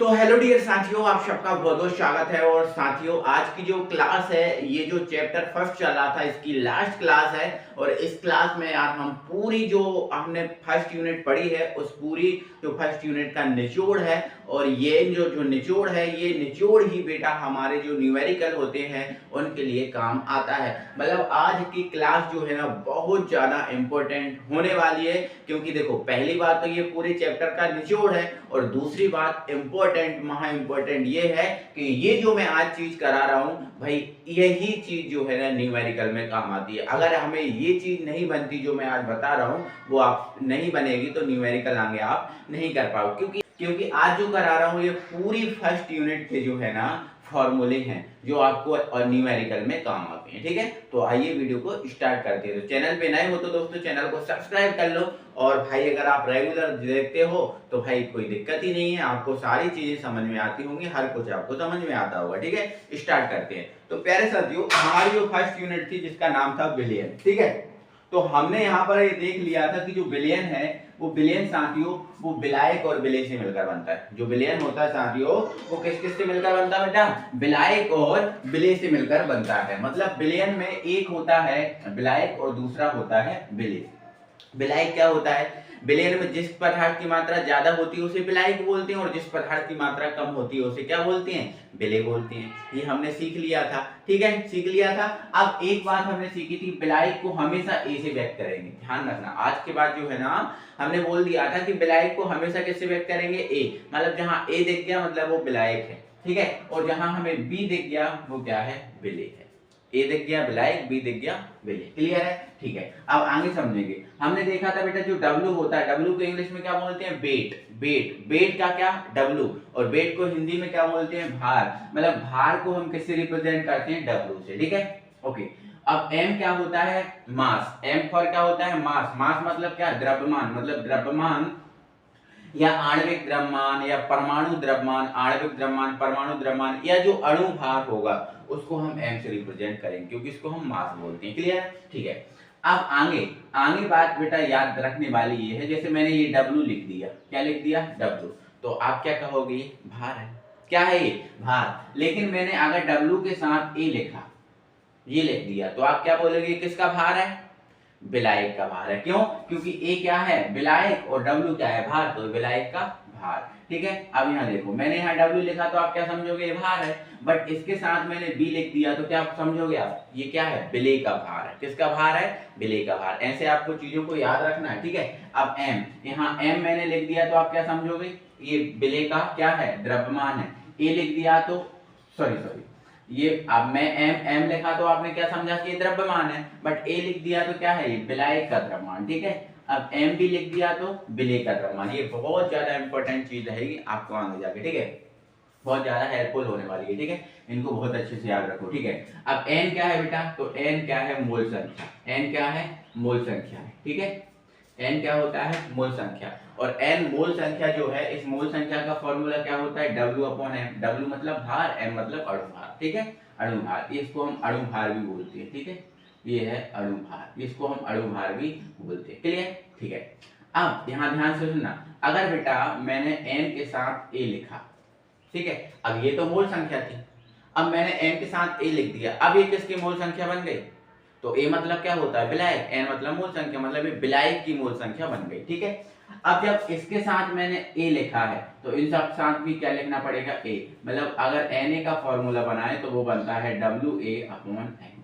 तो hello dear साथियों, आप सबका बहुत बहुत स्वागत है। और साथियों, आज की जो क्लास है, ये जो चैप्टर फर्स्ट चल रहा था, इसकी लास्ट क्लास है। और इस क्लास में यार हम पूरी जो हमने फर्स्ट यूनिट पढ़ी है, उस पूरी जो फर्स्ट यूनिट का निचोड़ है। और ये जो निचोड़ है, ये निचोड़ ही बेटा हमारे जो न्यूमेरिकल होते हैं उनके लिए काम आता है। मतलब आज की क्लास जो है ना, बहुत ज्यादा इंपॉर्टेंट होने वाली है। क्योंकि देखो, पहली बात तो ये पूरे चैप्टर का निचोड़ है, और दूसरी बात इंपॉर्टेंट, महा इंपॉर्टेंट ये है कि ये जो मैं आज चीज करा रहा हूं भाई, यही चीज जो है ना न्यूमेरिकल में काम आती है। अगर हमें ये चीज नहीं बनती जो मैं आज बता रहा हूं, वो आप नहीं बनेगी, तो न्यूमेरिकल आगे आप नहीं कर पाओ। क्योंकि आज जो करा रहा हूं, ये पूरी फर्स्ट यूनिट के जो है ना फॉर्मूले हैं, जो आपको न्यूमेरिकल में काम आते हैं। ठीक है, तो आइए वीडियो को स्टार्ट करते हैं। तो चैनल पे नए हो तो दोस्तों चैनल को सब्सक्राइब कर लो। और भाई अगर आप रेगुलर देखते हो तो भाई कोई दिक्कत ही नहीं है, आपको सारी चीजें समझ में आती होंगी, हर कुछ आपको समझ में आता होगा। ठीक है, स्टार्ट करते हैं। तो प्यारे साथियों, हमारी जो फर्स्ट यूनिट थी जिसका नाम था बिलियन, ठीक है, तो हमने यहाँ पर ये देख लिया था कि जो बिलियन है, वो बिलियन साथियों वो बिलायक और बिले से मिलकर बनता है। जो बिलियन होता है साथियों, वो किस किस से मिलकर बनता है बेटा? बिलायक और बिले से मिलकर बनता है। मतलब बिलियन में एक होता है बिलायक और दूसरा होता है बिले। बिलायक क्या होता है? बिलियन में जिस पदार्थ की मात्रा ज्यादा होती है उसे बिलायक बोलते हैं, और जिस पदार्थ की मात्रा कम होती है उसे क्या बोलते हैं? बिले बोलते हैं। ये हमने सीख लिया था। ठीक है, सीख लिया था। अब एक बात हमने सीखी थी, बिलायक को हमेशा ए से व्यक्त करेंगे। ध्यान रखना, आज के बाद जो है ना, हमने बोल दिया था कि बिलायक को हमेशा किससे व्यक्त करेंगे? ए। मतलब जहां ए दिख गया मतलब वो बिलायक है। ठीक है, और जहां हमें बी दिख गया वो क्या है? बिले है। ए दिख गया बिलायक, बी दिख गया बिले। क्लियर है? ठीक है, अब आगे समझेंगे। हमने देखा था बेटा जो डब्लू होता है, डब्लू को इंग्लिश में क्या बोलते हैं? वेट। वेट का क्या? डब्लू। और वेट को हिंदी में क्या बोलते हैं? भार। मतलब भार को हम किससे रिप्रेजेंट करते हैं? डब्लू से। ठीक है, ओके। अब एम क्या होता है? मास। एम फॉर क्या होता है? मास। मास मतलब क्या? द्रव्यमान। मतलब द्रव्यमान या आणविक द्रव्यमान या परमाणु द्रव्यमान, आणविक द्रव्यमान, परमाणु द्रव्यमान, या जो अणु भार होगा उसको हम एम से रिप्रेजेंट करेंगे, क्योंकि इसको हम मास बोलते हैं। क्लियर? ठीक है। अब आगे आगे बात बेटा याद रखने वाली ये है, जैसे मैंने ये डब्लू लिख दिया। क्या लिख दिया? डब्लू। तो आप क्या कहोगे? भार है। क्या है ये? भार। लेकिन मैंने अगर डब्लू के साथ ए लिखा, ये लिख दिया, तो आप क्या बोलोगे? किसका भार है? विलायक का भार है। क्यों? क्योंकि ए क्या है? विलायक, और डब्ल्यू क्या है? भार, तो विलायक का भार। ठीक है, अब यहाँ देखो, मैंने यहाँ डब्ल्यू लिखा तो आप क्या समझोगे? भार है। बट इसके साथ मैंने बी लिख दिया तो क्या आप समझोगे? आप ये क्या है? विलेय का भार है। किसका भार है? विलेय का भार। ऐसे आपको चीजों को याद रखना है। ठीक है, अब एम, यहाँ एम मैंने लिख दिया तो आप क्या समझोगे? ये विलेय का क्या है? द्रव्यमान है। ए लिख दिया तो सॉरी ये, अब मैं एम एम लिखा तो आपने क्या समझा कि ये द्रव्यमान है। बट ए लिख दिया तो क्या है? ये विलायक का द्रव्यमान। ठीक है, अब एम भी लिख दिया तो विलेय का द्रव्यमान। ये बहुत ज्यादा इंपॉर्टेंट चीज रहेगी आपको आगे जाके। ठीक है, बहुत ज्यादा हेल्पफुल होने वाली है। ठीक है, इनको बहुत अच्छे से याद रखो। ठीक है, अब एन क्या है बेटा? तो एन क्या है? मोल संख्या। एन क्या है? मोल संख्या है। ठीक है, एन क्या होता है? मोल संख्या। और एन मोल संख्या जो है, इस मोल संख्या का फॉर्मूला क्या होता है? W upon M. W मतलब भार, एम मतलब अणु भार। ठीक है, अणु भार, इसको हम अणु भार भी बोलते हैं। ठीक है, ये है अणु भार, इसको हम अणु भार भी बोलते हैं। क्लियर? ठीक है, अब यहाँ ध्यान से सुनना, अगर बेटा मैंने एन के साथ ए लिखा, ठीक है, अब ये तो मोल संख्या थी, अब मैंने एन के साथ ए लिख दिया, अब ये किसकी मोल संख्या बन गई? तो ए मतलब क्या होता है? विलायक। एन मतलब मोल संख्या, मतलब ये विलायक की मोल संख्या बन गई। ठीक है, अब जब इसके साथ मैंने ए लिखा है तो इन सब साथ भी क्या लिखना पड़ेगा? ए। मतलब अगर Na का फॉर्मूला बनाए तो वो बनता है WA अपॉन एन।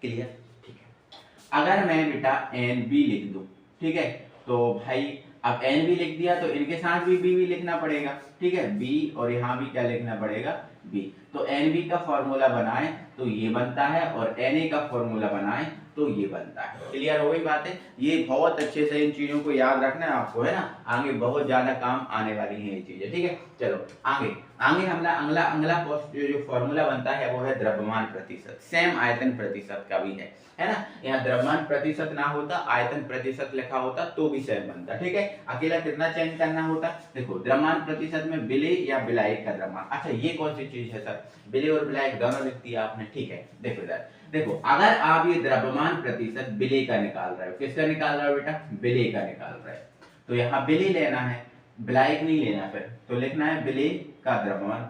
क्लियर? ठीक है, अगर मैं बेटा NB लिख दूं, ठीक है, तो भाई अब NB लिख दिया तो इनके साथ भी B भी लिखना पड़ेगा। ठीक है, B, और यहाँ भी क्या लिखना पड़ेगा? B। तो NB का फॉर्मूला बनाए तो ये बनता है, और Na का फॉर्मूला बनाए तो ये बनता है। क्लियर हो गई बात है? ये बहुत अच्छे से इन चीजों को याद रखना है आपको, है ना, आगे बहुत ज्यादा काम आने वाली है ये चीजें। ठीक है, चलो आगे आगे हमला अगला अगला जो फॉर्मूला बनता है वो है द्रव्यमान प्रतिशत। सेम आयतन प्रतिशत का भी है ना। यहाँ द्रव्यमान प्रतिशत ना होता, आयतन प्रतिशत लिखा होता तो भी सेम बनता। ठीक है, अकेला कितना चेंज करना होता? देखो, द्रव्यमान प्रतिशत में विलेय या विलायक का द्रव्यमान। अच्छा, ये कौन सी चीज है सर? विलेय और विलायक दोनों लिख दिया आपने। ठीक है, देखो इधर देखो, अगर आप ये द्रव्यमान प्रतिशत विलेय का निकाल रहे हो, किसका निकाल रहे हो बेटा? विलेय का निकाल रहे हो, तो यहाँ विलेय लेना है। विलायक नहीं लेना, फिर तो लिखना है विलेय का द्रव्यमान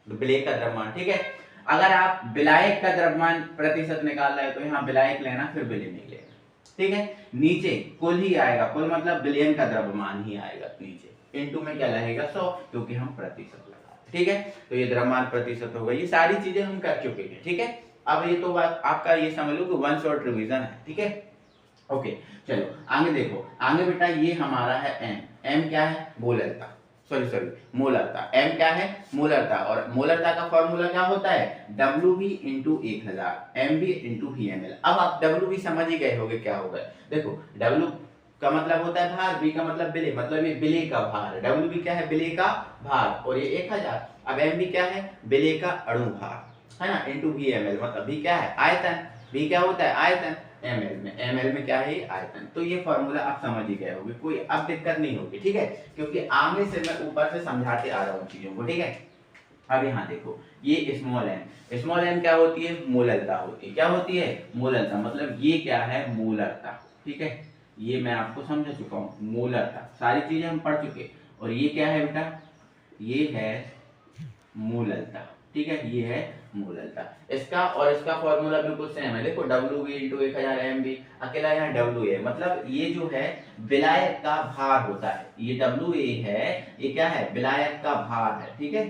विलेय का द्रव्यमान। ठीक है, अगर आप विलायक का द्रव्यमान प्रतिशत निकाल रहे हैं तो यहाँ विलायक लेना, फिर विलेय नहीं लेना। ठीक है, नीचे कुल ही आएगा, कुल मतलब बिलियन का द्रव्यमान ही आएगा नीचे, इनटू में क्या रहेगा 100, क्योंकि हम प्रतिशत लगा। ठीक है, तो ये द्रव्यमान प्रतिशत होगा। ये सारी चीजें हम कर चुके हैं। ठीक है, अब ये तो बात आपका ये समझ लो कि वन शॉट रिवीजन है। ठीक है, ओके, चलो आगे देखो। आगे बेटा ये हमारा है एम। एम क्या है? मोलरता, सॉरी मोलरता। एम क्या है? मोलरता। और मोलरता का फॉर्मूला क्या होता है? WB into 1000 MB into VML। अब आप WB समझ ही गए होगे क्या होगा। देखो W का मतलब होता है भार, B का मतलब विलेय, मतलब ये विलेय का भार है। WB क्या है? विलेय का भार, और ये 1000। अब MB क्या है? विलेय का अणु भार, है ना, इंटू VML, मतलब V क्या है? आयतन। V क्या होता है? आयतन। ml में क्या है? आयतन। तो ये फॉर्मूला आप समझ ही गए होंगे, कोई अब दिक्कत नहीं होगी। ठीक है, क्योंकि आगे से मैं ऊपर से समझाते आ रहा हूँ चीजों को। ठीक है, अब यहाँ देखो, ये स्मॉल m क्या होती है? मोलरता होती है। क्या होती है? मोलरता। मतलब ये क्या है? मोलरता। ठीक है, ये मैं आपको समझा चुका हूँ, मोलरता। सारी चीजें हम पढ़ चुके। और ये क्या है बेटा? ये है मोलरता। ठीक है, ये है मोलरता। इसका और इसका फॉर्मूला बिल्कुल सेम है। देखो WB इंटू 1000 MB, अकेला यहाँ WA है, मतलब ये जो है विलायक का भार होता है। ये WA है, ये क्या है? विलायक का भार है। ठीक है,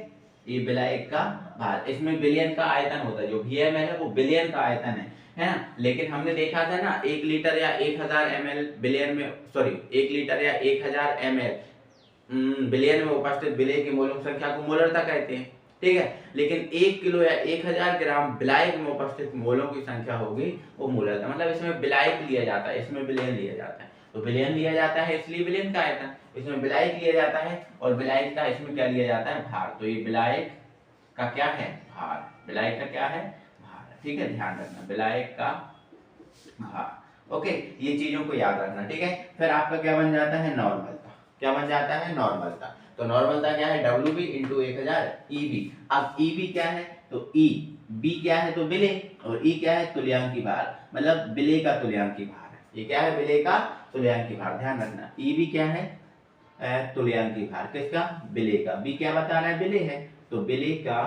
ये विलायक का भार। इसमें बिलियन का आयतन होता है, जो VML है वो बिलियन का आयतन है ना। लेकिन हमने देखा था ना 1 लीटर या 1000 ml बिलियन में, सॉरी 1 लीटर या 1000 ml बिलियन में उपस्थित विलेय की मोलों संख्या को मोलरता कहते हैं। ठीक है, लेकिन 1 किलो या 1000 ग्राम विलायक में उपस्थित मोलों की संख्या होगी वो मोलरता। मतलब इसमें विलायक लिया जाता है, इसमें विलयन लिया जाता है। तो विलयन लिया जाता है इसलिए विलयन का आयतन, इसमें विलायक लिया जाता है, और विलायक का इसमें क्या लिया जाता है? भार। तो ये विलायक का क्या है? भार। विलायक का क्या है? भार। ठीक है, ध्यान रखना, विलायक का भार। ओके, ये चीजों को याद रखना। ठीक है, फिर आपका क्या बन जाता है? नॉर्मलता। क्या बन जाता है? नॉर्मलता। तो नॉर्मलता क्या है? WB into 1000 EB। अब EB क्या है? तो B क्या है? तो विलेय, और E क्या है? तुल्यांकी भार, मतलब विलेय का तुल्यांकी भार है। ये क्या है? विलेय का तुल्यांकी भार। ध्यान रखना, EB क्या है? तुल्यांकी भार। किसका? विलेय का। B क्या बता रहा है? विलेय है, तो विलेय का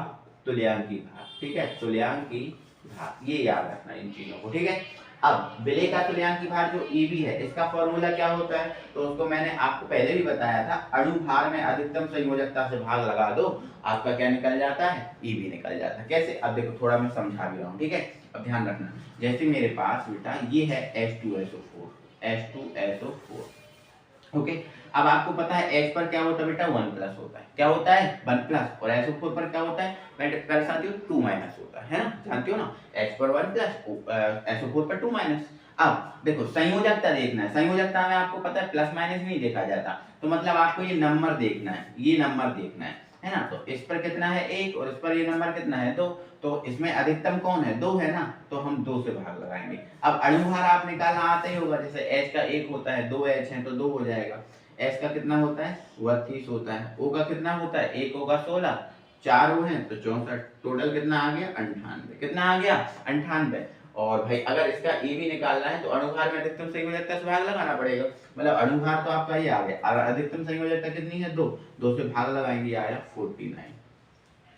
तुल्यांकी भार। ठीक है, तुल्यांकी भार, ये याद रखना इन चीजों को। ठीक है, अब विलेय का तुल्यांकी भार जो EB है, इसका फॉर्मूला क्या होता है? तो उसको मैंने आपको पहले भी बताया था, अणु भार में अधिकतम संयोजकता से भाग लगा दो, आपका क्या निकल जाता है? EB निकल जाता है। कैसे? अब देखो, थोड़ा मैं समझा भी रहा हूँ। ठीक है, अब ध्यान रखना, जैसे मेरे पास बेटा ये है H2SO4। ओके, अब आपको पता है H पर क्या होता है बेटा? 1+ होता है। क्या होता है? 1+। और SO4 पर क्या होता है मेरे साथियों? 2- होता है ना, जानते हो ना, H पर 1+, SO4 पर 2-। अब देखो, संयोजकता देखना है। संयोजकता में आपको पता है प्लस माइनस नहीं देखा जाता, तो मतलब आपको ये नंबर देखना है, ये नंबर देखना है ना। तो इस पर कितना है? 1, और इस पर ये नंबर कितना है? 2। तो इसमें अधिकतम कौन है? 2 है ना, तो हम 2 से भाग लगाएंगे। अब अणुभार आप निकालना आता ही होगा, जैसे H का 1 होता है, 2 H है तो 2 हो जाएगा। S का कितना होता है? 32 होता है। O का कितना होता है? 1 होगा 16, 4 O है तो 64, टोटल कितना आ गया? 98। कितना आ गया? 98। और भाई अगर इसका EB निकालना है तो अणुभार में अधिकतम संयोजकता से भाग लगाना पड़ेगा, मतलब अणुभार तो आपका ये आ गया, और अधिकतम संयोजकता कितनी है? 2। 2 से भाग लगाएंगे, आया 49।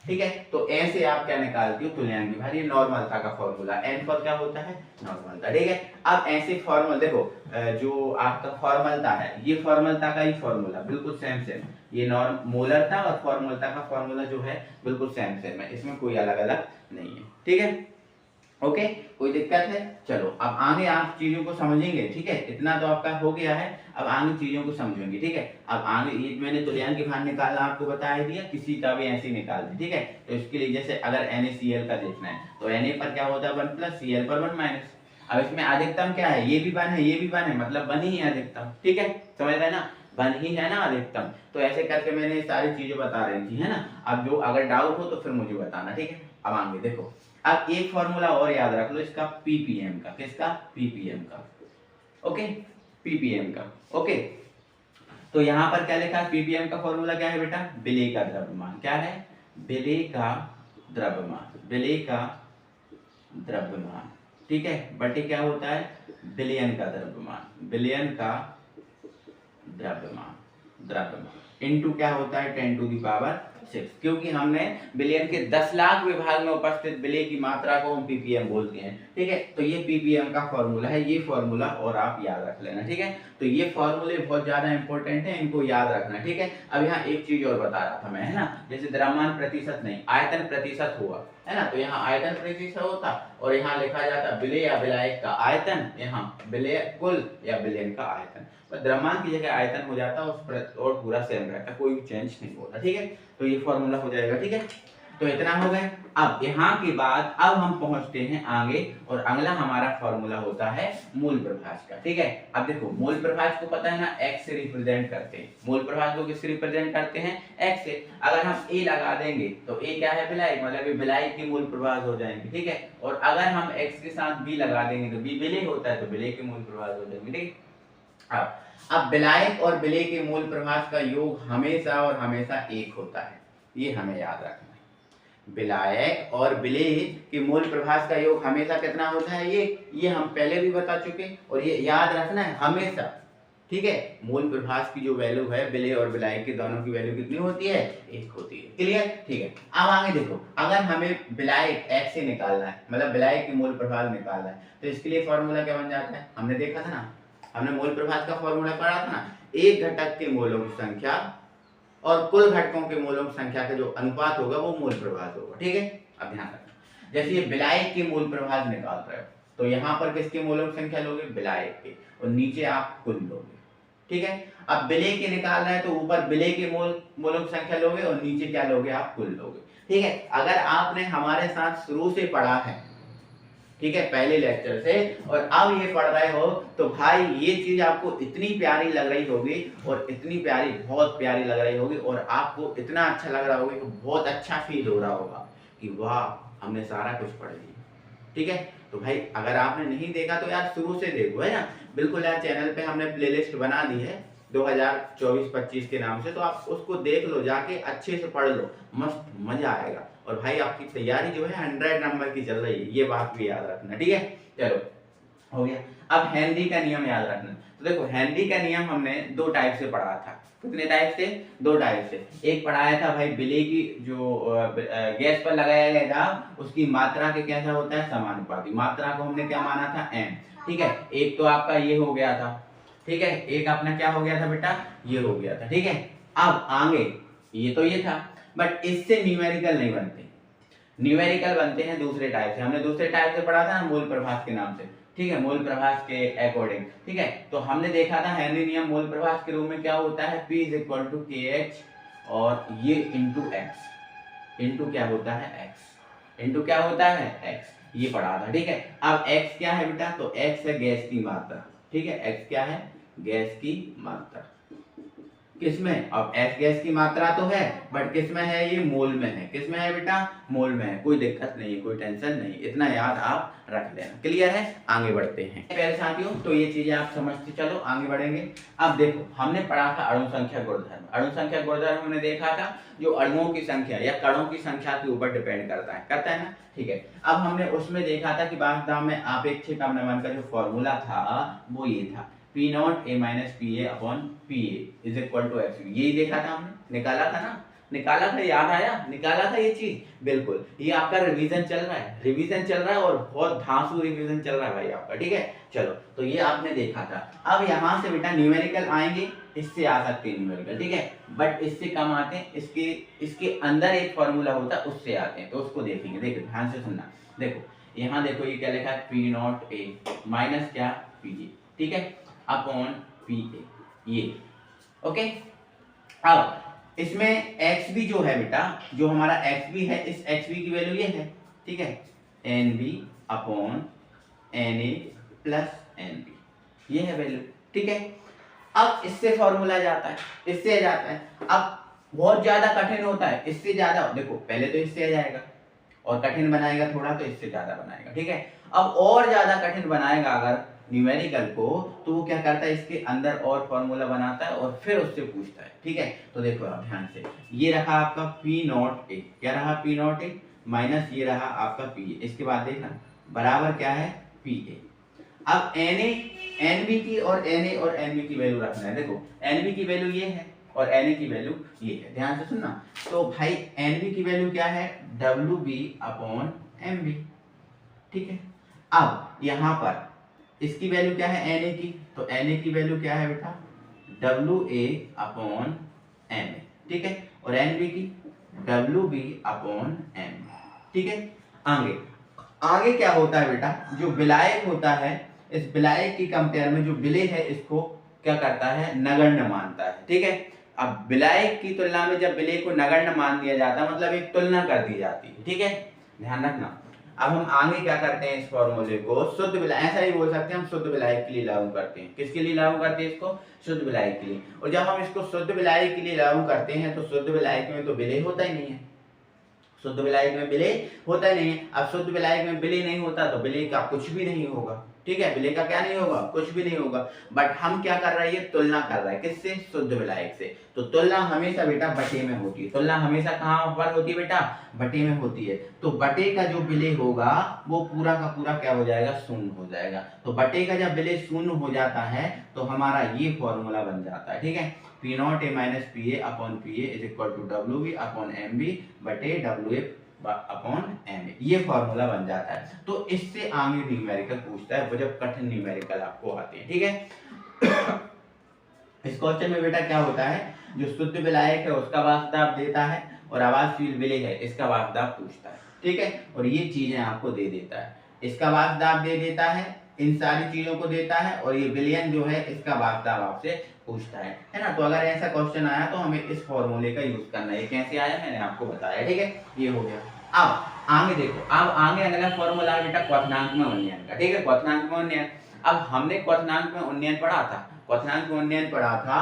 ठीक है, तो ऐसे आप क्या निकालती हो? तुल्यांकी भार। ये नॉर्मलता का फॉर्मूला, n पर क्या होता है? नॉर्मलता। ठीक है, अब ऐसे फॉर्मूला देखो, जो आपका फॉर्मलता है, ये फॉर्मलता का ही फॉर्मूला बिल्कुल सेम सेम, ये मोलरता और फॉर्मलता का फॉर्मूला जो है बिल्कुल सेम सेम है, इसमें कोई अलग अलग नहीं है। ठीक है, ओके, कोई दिक्कत है? चलो अब आगे आप चीजों को समझेंगे। ठीक है, इतना तो आपका हो गया है, अब आगे चीजों को समझेंगे। ठीक है, अब आगे ये मैंने तुल्यांकी भार निकालना आपको बता दिया, किसी का भी ऐसे ही निकाल दे। ठीक है, तो इसके लिए जैसे अगर NaCl का देखना है तो Na पर क्या होता है? 1+, Cl पर 1-। अब इसमें अधिकतम क्या है? ये भी 1 है, ये भी 1 है, मतलब 1 ही है अधिकतम। ठीक है, समझ रहे ना, 1 ही है ना अधिकतम। तो ऐसे करके मैंने सारी चीजें बता रही थी, है ना। अब जो अगर डाउट हो तो फिर मुझे बताना। ठीक है, अब आगे देखो, अब एक फॉर्मूला और याद रख लो इसका, पीपीएम का। किसका? पीपीएम का। ओके, पीपीएम का। ओके, तो यहां पर क्या लिखा है? पीपीएम का फॉर्मूला क्या है बेटा? विलेय का द्रव्यमान। क्या है? विलेय का द्रव्यमान। विलेय का द्रव्यमान। ठीक है, बटे क्या होता है? विलयन का द्रव्यमान। विलयन का द्रव्यमान। द्रव्यमान। इनटू क्या होता है 10 टू दी पावर 6, क्योंकि हमने बिलियन के 10 लाख विभाग में उपस्थित विलय की मात्रा को हम पीपीएम बोलते हैं, ठीक है। तो ये पीपीएम का फॉर्मूला है, ये फॉर्मूला और आप याद रख लेना, ठीक है। तो ये फॉर्मूले बहुत ज्यादा इंपॉर्टेंट है, इनको याद रखना, ठीक है। अब यहाँ एक चीज और बता रहा था मैं, है ना, जैसे द्रव्यमान प्रतिशत नहीं, आयतन प्रतिशत हुआ, है ना, तो यहाँ आयतन प्रतिशत होता और यहाँ लिखा जाता विलय या विलायक का आयतन, यहाँ विलय कुल या विलयन का आयतन, द्रव्यमान की जगह आयतन हो जाता और पूरा सेम रहता, कोई भी चेंज नहीं होता, ठीक है। तो ये फॉर्मूला हो जाएगा, ठीक है। तो इतना हो गया। अब यहाँ के बाद अब हम पहुंचते हैं आगे, और अगला हमारा फॉर्मूला होता है मूल प्रभाज का, ठीक है। अब देखो मूल प्रभाज को पता है ना, x से रिप्रेजेंट करते हैं, मूल प्रभाज को किससे रिप्रेजेंट करते हैं, x से। अगर हम a लगा देंगे तो a क्या है, विलायक, मतलब विलायक के मूल प्रभाज हो जाएंगे, ठीक है। और अगर हम x के साथ b लगा देंगे तो b विलय होता है, तो विलय के मूल प्रभाज हो जाएंगे, ठीक है। अब विलायक और विलय के मूल प्रभाज का योग हमेशा और हमेशा एक होता है, ये हमें याद रखना है। विलायक और विलय के मूल प्रभाज का योग हमेशा कितना होता है, ये हम पहले भी बता चुके, और ये याद रखना है हमेशा, ठीक है। मूल प्रभाज की जो वैल्यू है विलय और विलायक के दोनों की वैल्यू कितनी होती है, एक होती है, क्लियर, ठीक है। अब आगे देखो, अगर हमें विलायक x से निकालना है, मतलब विलायक के मूल प्रभाज निकालना है, तो इसके लिए फॉर्मूला क्या बन जाता है, हमने देखा था ना, हमने मूल प्रभाज का फॉर्मूला पढ़ा था ना, एक घटक के मोलों की संख्या और कुल घटकों के मोलों की संख्या का जो अनुपात होगा वो मूल प्रभाज होगा, ठीक है। अब ध्यान रखना, जैसे ये विलायक के मूल प्रभाज निकाल रहे हो, तो यहाँ पर किसके मोलों की संख्या लोगे, विलायक के, और नीचे आप कुल लोगे, ठीक है। अब विलय के निकालना है तो ऊपर विलय के मोलों की संख्या लोगे और नीचे क्या लोगे, आप कुल लोगे, ठीक है। अगर आपने हमारे साथ शुरू से पढ़ा है, ठीक है, पहले लेक्चर से, और अब ये पढ़ रहे हो, तो भाई ये चीज आपको इतनी प्यारी लग रही होगी, और इतनी प्यारी, बहुत प्यारी लग रही होगी, और आपको इतना अच्छा लग रहा होगा कि बहुत अच्छा फील हो रहा होगा कि वाह हमने सारा कुछ पढ़ लिया, ठीक है। तो भाई अगर आपने नहीं देखा तो यार शुरू से देखो, है ना, बिल्कुल यार, चैनल पे हमने प्लेलिस्ट बना दी है 2024-25 के नाम से, तो आप उसको देख लो, जाके अच्छे से पढ़ लो, मस्त मजा आएगा। और भाई आपकी तैयारी जो है 100 नंबर की चल रही है, ये बात भी याद रखना, ठीक है। चलो हो गया। अब हेनरी का नियम याद रखना, तो देखो हेनरी का नियम हमने दो टाइप से पढ़ा था, कितने टाइप से, दो टाइप से। एक पढ़ाया था भाई विलय की जो गैस पर लगाया गया था उसकी मात्रा के कैसा होता है, समानुपाती, मात्रा को हमने क्या माना था, m, ठीक है। एक तो आपका ये हो गया था, ठीक है, एक अपना क्या हो गया था बेटा, ये हो गया था, ठीक है। अब आगे ये तो ये था, बट इससे न्यूमेरिकल नहीं बनते, न्यूमेरिकल बनते हैं दूसरे टाइप से, हमने दूसरे टाइप से पढ़ा था ना, मूल प्रभाज के नाम से, ठीक है, मूल प्रभाज के अकॉर्डिंग, ठीक है। तो हमने देखा था हेनरी नियम मूल प्रभाज के रूप में क्या होता है, P is equal to KH, और ये इंटू x, इंटू क्या होता है x, इंटू क्या होता है x, ये पढ़ा था, ठीक है। अब x क्या है बेटा, तो x है गैस की मात्रा, ठीक है, x क्या है, गैस की मात्रा, किसमें, अब x गैस की मात्रा तो है, बट किसमें है, ये मोल में है, किसमें है बेटा, मोल में है, कोई दिक्कत नहीं, कोई टेंशन नहीं, इतना याद आप रख लेना, क्लियर है। आगे बढ़ते हैं प्यारे साथियों, तो ये चीजें आप समझते चलो, आगे बढ़ेंगे। अब देखो हमने पढ़ा था अणु संख्या गुणधर्म, अणु संख्या गुणधर्म हमने देखा था जो अणुओं की संख्या या कणों की संख्या के ऊपर डिपेंड करता है ना, ठीक है। अब हमने उसमें देखा था कि वास्तव में आपेक्षिक अवनमन का जो फॉर्मूला था वो ये था, P not A minus PA upon PA is equal to x, यही देखा था हमने, निकाला था ना, निकाला था, याद आया, निकाला था ये चीज, बिल्कुल। ये आपका रिवीजन चल रहा है, रिवीजन चल रहा है, और बहुत धांसू रिवीजन चल रहा है भाई आपका, ठीक है। चलो तो ये आपने देखा था। अब यहाँ से बेटा न्यूमेरिकल आएंगे, इससे आ सकते हैं न्यूमेरिकल, ठीक है, बट इससे कम आते हैं, इसके अंदर एक फॉर्मूला होता है उससे आते हैं, तो उसको देखेंगे, देखो ध्यान से सुनना, देखो यहाँ देखो ये क्या लिखा है, P नॉट A माइनस क्या PA, ठीक है, अपॉन PA, ये ओके। अब इसमें XB जो है बेटा, जो हमारा XB है, इस XB की वैल्यू ये है, ठीक है, NB upon NA plus NB, ये है वैल्यू, ठीक है। अब इससे फॉर्मूला जाता है, इससे जाता है, अब बहुत ज्यादा कठिन होता है, इससे ज्यादा, देखो पहले तो इससे आ जाएगा, और कठिन बनाएगा थोड़ा तो इससे ज्यादा बनाएगा, ठीक है। अब और ज्यादा कठिन बनाएगा अगर न्यूमेरिकल को, तो वो क्या करता है, इसके अंदर और फॉर्मूला बनाता है और फिर उससे पूछता है, ठीक है। तो देखो आप ध्यान से, ये रहा आपका P नॉट A, क्या रहा P नॉट A माइनस ये रहा आपका PA, इसके बाद देखना बराबर क्या है PA। अब NA NB की और NA और NB की वैल्यू रखना है, देखो NB की वैल्यू ये है, और Na की वैल्यू ये है, ध्यान से सुनना। तो भाई Nb की वैल्यू क्या है, WB अपॉन MB, ठीक है। अब यहाँ पर इसकी वैल्यू क्या है Na की, तो Na की वैल्यू क्या है बेटा, WA अपॉन MA, ठीक है। और Nb की WB अपॉन MB, ठीक है। आगे आगे क्या होता है बेटा, जो विलायक होता है, इस विलायक की कंपेयर में जो विलेय है इसको क्या करता है, नगण्य मानता है, ठीक है। अब विलायक की तुलना में जब विलेय को नगण्य मान दिया जाता है, मतलब एक तुलना कर दी जाती है, ठीक है, ध्यान रखना। अब हम आगे क्या करते हैं, इस फॉर्मूले को शुद्ध विलायक, ऐसा ही बोल सकते हैं हम, शुद्ध विलायक के लिए लागू करते हैं। किसके लिए लागू करते हैं इसको, शुद्ध विलायक के लिए। और जब हम इसको शुद्ध विलायक के लिए लागू करते हैं तो शुद्ध विलायक में तो विलेय होता ही नहीं है, शुद्ध विलायक में विलेय होता ही नहीं है। अब शुद्ध विलायक में विलेय नहीं होता तो विलेय का कुछ भी नहीं होगा, ठीक है, विलेय का क्या नहीं होगा, कुछ भी नहीं होगा। बट हम क्या कर रहे हैं, तुलना कर रहे हैं, किससे, शुद्ध विलायक से। तो तुलना हमेशा बेटा बटे में होती है, तुलना हमेशा कहाँ पर होती है बेटा, बटे में होती है। तो बटे का जो विलेय होगा वो पूरा का पूरा क्या हो जाएगा, शून्य हो जाएगा। तो बटे का जब विलेय शून्य हो जाता है तो हमारा ये फॉर्मूला बन जाता है, ठीक है, P0 A minus PA upon PA is equal to WB upon MB बटे WA अपॉन MA, ये फॉर्मूला बन जाता है। तो इससे आगे न्यूमेरिकल पूछता है, वो जब कठिन न्यूमेरिकल आपको आते हैं, ठीक है। इस क्वेश्चन में बेटा क्या होता है, जो शुद्ध विलायक है उसका वास्तव देता है और आवाजशील विलेय है इसका वास्तव पूछता है, ठीक है। और ये चीजें आपको दे देता है, इसका वास्तव दे देता है, इन सारी चीजों को देता है, और ये विलयन जो है इसका वास्तव आपसे पूछता है ना। तो अगर ऐसा क्वेश्चन आया तो हमें इस फॉर्मूले का यूज करना है। ये कैसे आया मैंने आपको बताया, ठीक है, ये हो गया। अब आगे देखो, अब आगे अगला फॉर्मूला है बेटा क्वथनांक में उन्नयन का, ठीक है, क्वथनांक में उन्नयन। अब हमने क्वथनांक में उन्नयन पढ़ा था, क्वथनांक में उन्नयन पढ़ा था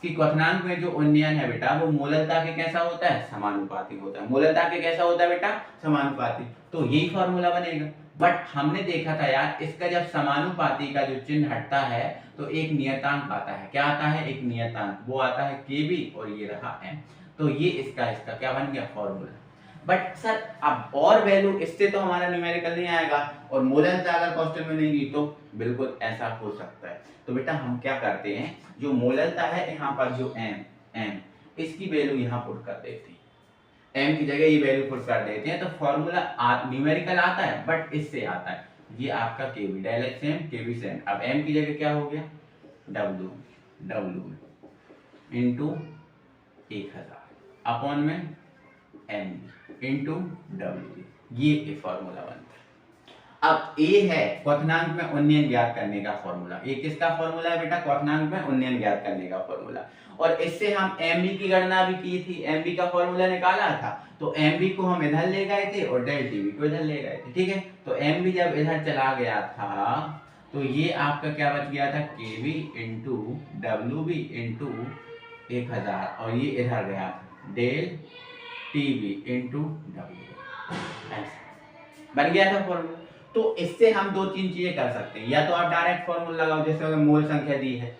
कि क्वथनांक में जो उन्नयन है बेटा वो मूलतः के कैसा होता है, समानुपाती होता है। मूलतः के कैसा होता है बेटा, समानुपाती। तो यही फॉर्मूला बनेगा। बट हमने देखा था यार, इसका जब समानुपाती का जो चिन्ह हटता है तो एक नियतांक आता है, क्या आता है, एक नियतांक, वो आता है KB और ये रहा M। तो ये इसका क्या बन गया, फॉर्मूला। बट सर अब और वैल्यू, इससे तो हमारा न्यूमेरिकल नहीं आएगा, और मूलतः अगर क्वेश्चन में नहीं दी तो बिल्कुल ऐसा हो सकता है। तो बेटा हम क्या करते हैं, जो मूलतः है यहाँ पर जो M इसकी वैल्यू यहाँ पुट कर देते हैं, M की जगह ये वैल्यू पुट कर देते हैं, तो फॉर्मूला न्यूमेरिकल आता है बट इससे आता है, ये आपका KB direct same, KB same. अब M की जगह क्या हो गया, W इंटू 1000 अपॉन में M इंटू W, ये फॉर्मूला बनता है। अब A है क्वथनांक में उन्नयन ज्ञात करने का फॉर्मूला, ये किसका फॉर्मूला है बेटा, क्वथनांक में उन्नयन ज्ञात करने का फॉर्मूला। और इससे हम MB की गणना भी की थी, MB का फॉर्मूला निकाला था, तो MB को हम इधर ले गए थे और डेल TB को इधर ले गए थे, ठीक है। तो MB जब इधर चला गया था तो ये आपका क्या बच गया था, KB इंटू WB इंटू 1000, और ये इधर गया था डेल TB इंटू W, बन गया था फॉर्मूला। तो इससे हम दो तीन चीजें कर सकते हैं, या तो आप डायरेक्ट फॉर्मूला लगाओ, जैसे अगर मोल संख्या दी है,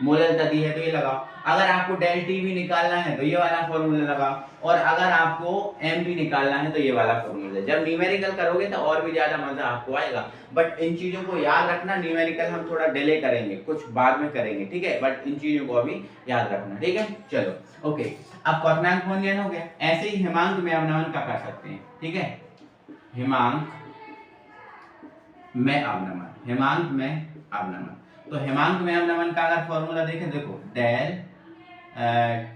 मोललता दी है तो ये लगाओ। अगर आपको डेल TB निकालना है तो ये वाला फॉर्मूला लगाओ, और अगर आपको MB निकालना है तो ये वाला फॉर्मूला। जब न्यूमेरिकल करोगे तो और भी ज्यादा मजा आपको आएगा। बट इन चीजों को याद रखना, न्यूमेरिकल हम थोड़ा डिले करेंगे, कुछ बाद में करेंगे, ठीक है, बट इन चीजों को अभी याद रखना, ठीक है। चलो ओके, अब क्वथनांक मूल्यांकन हो गया। ऐसे ही हिमांक में अवनमन का कर सकते हैं, ठीक है, हिमांक में अवनमन, हिमांक में अवनमन। तो हिमांक में अवनमन का अगर फॉर्मूला देखें, देखो डेल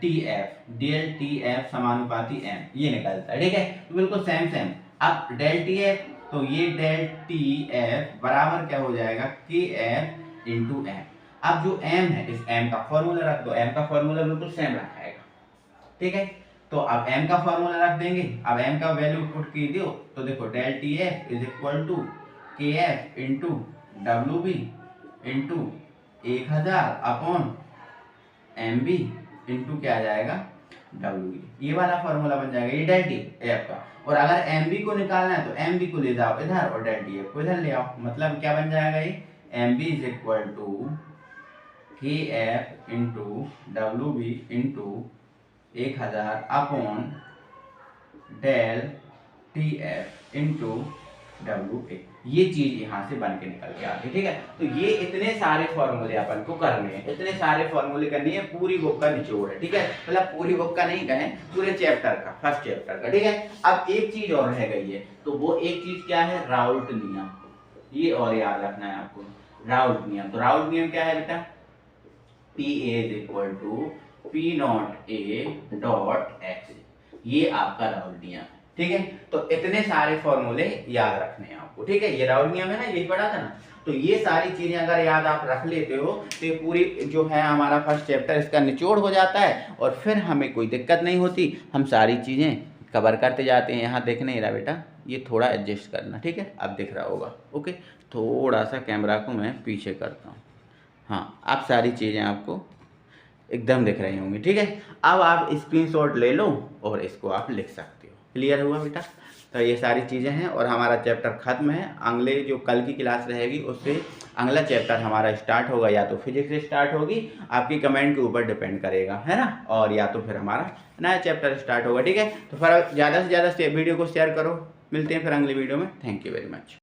TF समानुपाती M, ये निकलता है, ठीक है। तो बिल्कुल सेम सेम। अब डेल TF, तो ये डेल TF बराबर क्या हो जाएगा, KF इंटू M। अब जो M है, इस M का फॉर्मूला रख दो, M का फॉर्मूला बिल्कुल सेम रखाएगा, ठीक है। तो अब M का फॉर्मूला रख देंगे, अब M का वैल्यू पुट की दो, तो देखो del TF is equal to KF into WB into 1000 upon MB into क्या आ जाएगा, WB, ये वाला फॉर्मूला बन जाएगा, ये डेल TF का। और अगर MB को निकालना है तो MB को ले जाओ इधर और डेल TF को इधर ले आओ, मतलब क्या बन जाएगा, ये MB is equal to KF into WB into 1000 upon del TF into WA, ये चीज यहाँ से बन के निकल के आती है। ठीक है, तो ये इतने सारे फॉर्मूले अपन को करने हैं, इतने सारे फॉर्मूले करनी है, पूरी बुक का निचोड़ है। ठीक है, मतलब पूरी बुक का नहीं कहें, पूरे चैप्टर का, फर्स्ट चैप्टर का। ठीक है, अब एक चीज और रह गई है, तो वो एक चीज क्या है, राउल्ट नियम। ये और याद रखना है आपको, राउल्ट नियम। तो राउल्ट नियम क्या है बेटा, PA is equal to P0A dot X, ये आपका राउल्ट नियम है। ठीक है, तो इतने सारे फॉर्मूले याद रखने हैं आपको। ठीक है, ये राउल्ट नियम है ना, यही पढ़ा था ना। तो ये सारी चीजें अगर याद आप रख लेते हो तो ये पूरी जो है हमारा फर्स्ट चैप्टर इसका निचोड़ हो जाता है, और फिर हमें कोई दिक्कत नहीं होती, हम सारी चीजें कवर करते जाते हैं। यहाँ देख नहीं रहा बेटा, ये थोड़ा एडजस्ट करना। ठीक है, अब दिख रहा होगा। ओके, थोड़ा सा कैमरा को मैं पीछे करता हूँ। हाँ, अब सारी चीज़ें आपको एकदम दिख रही होंगी। ठीक है, अब आप स्क्रीनशॉट ले लो और इसको आप लिख सकते हो। क्लियर हुआ बेटा? तो ये सारी चीज़ें हैं और हमारा चैप्टर ख़त्म है। अगले जो कल की क्लास रहेगी उससे अगला चैप्टर हमारा स्टार्ट होगा, या तो फिजिक्स से स्टार्ट होगी, आपकी कमेंट के ऊपर डिपेंड करेगा, है ना, और या तो फिर हमारा नया चैप्टर स्टार्ट होगा। ठीक है, तो फिर ज़्यादा से ज़्यादा वीडियो को शेयर करो। मिलते हैं फिर अगली वीडियो में। Thank you very much.